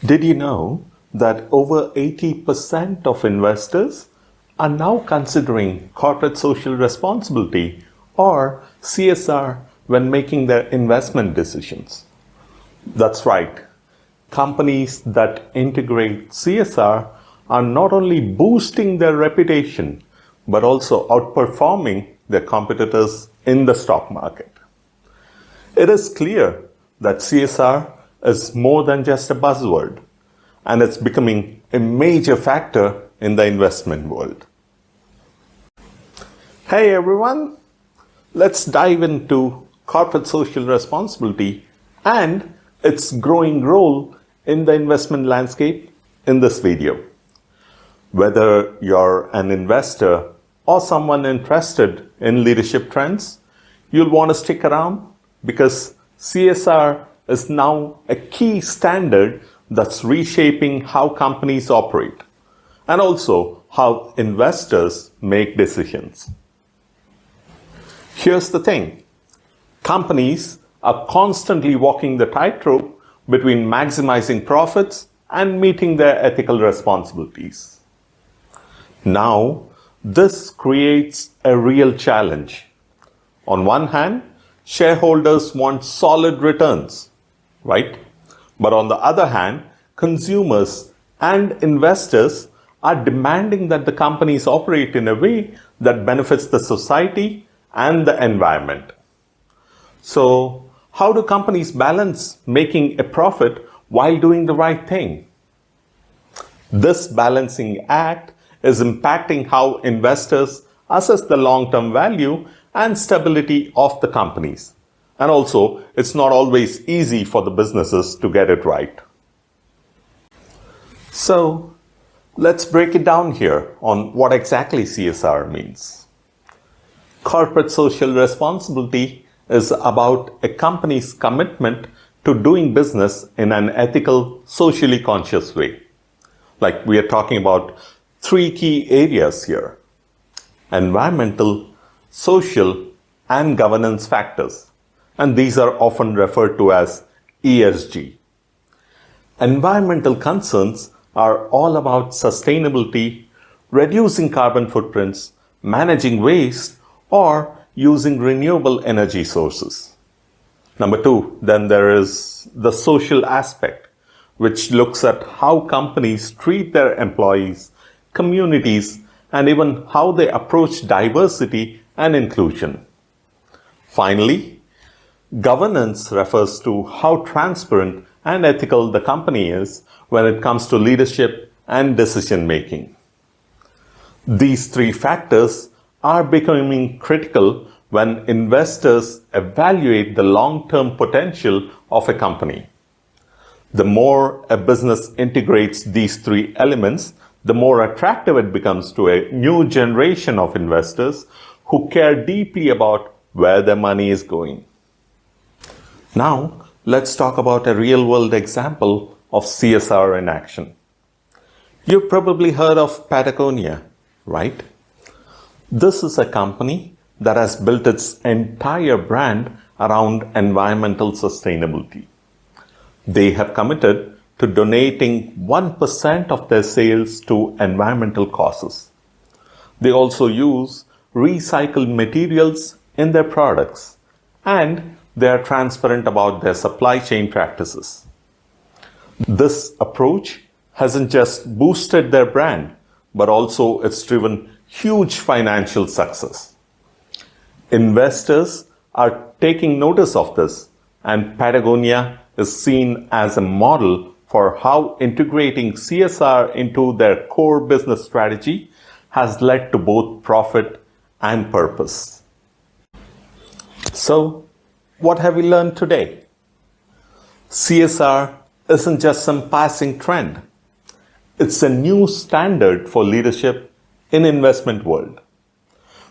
Did you know that over 80% of investors are now considering corporate social responsibility or CSR when making their investment decisions? That's right. Companies that integrate CSR are not only boosting their reputation, but also outperforming their competitors in the stock market. It is clear that CSR is more than just a buzzword, and it's becoming a major factor in the investment world. Hey everyone, let's dive into corporate social responsibility and its growing role in the investment landscape in this video. Whether you're an investor or someone interested in leadership trends, you'll want to stick around because CSR is now a key standard that's reshaping how companies operate and also how investors make decisions. Here's the thing. Companies are constantly walking the tightrope between maximizing profits and meeting their ethical responsibilities. Now, this creates a real challenge. On one hand, shareholders want solid returns, right? But on the other hand, consumers and investors are demanding that the companies operate in a way that benefits the society and the environment. So, how do companies balance making a profit while doing the right thing? This balancing act is impacting how investors assess the long-term value and stability of the companies. And also, it's not always easy for the businesses to get it right. So, let's break it down here on what exactly CSR means. Corporate social responsibility is about a company's commitment to doing business in an ethical, socially conscious way. Like we are talking about three key areas here: environmental, social, and governance factors. And these are often referred to as ESG. Environmental concerns are all about sustainability, reducing carbon footprints, managing waste, or using renewable energy sources. Number two, then there is the social aspect, which looks at how companies treat their employees, communities, and even how they approach diversity and inclusion. Finally, governance refers to how transparent and ethical the company is when it comes to leadership and decision making. These three factors are becoming critical when investors evaluate the long-term potential of a company. The more a business integrates these three elements, the more attractive it becomes to a new generation of investors who care deeply about where their money is going. Now, let's talk about a real-world example of CSR in action. You've probably heard of Patagonia, right? This is a company that has built its entire brand around environmental sustainability. They have committed to donating 1% of their sales to environmental causes. They also use recycled materials in their products, and they are transparent about their supply chain practices. This approach hasn't just boosted their brand, but also it's driven huge financial success. Investors are taking notice of this, and Patagonia is seen as a model for how integrating CSR into their core business strategy has led to both profit and purpose. So, what have we learned today? CSR isn't just some passing trend. It's a new standard for leadership in investment world.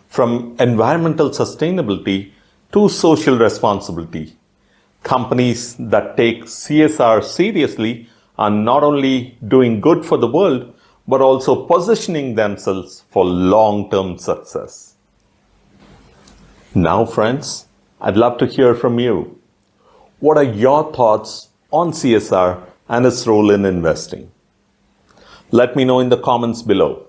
From environmental sustainability to social responsibility, companies that take CSR seriously are not only doing good for the world, but also positioning themselves for long-term success. Now, friends, I'd love to hear from you. What are your thoughts on CSR and its role in investing? Let me know in the comments below.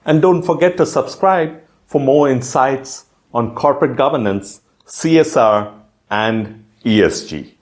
And don't forget to subscribe for more insights on corporate governance, CSR, and ESG.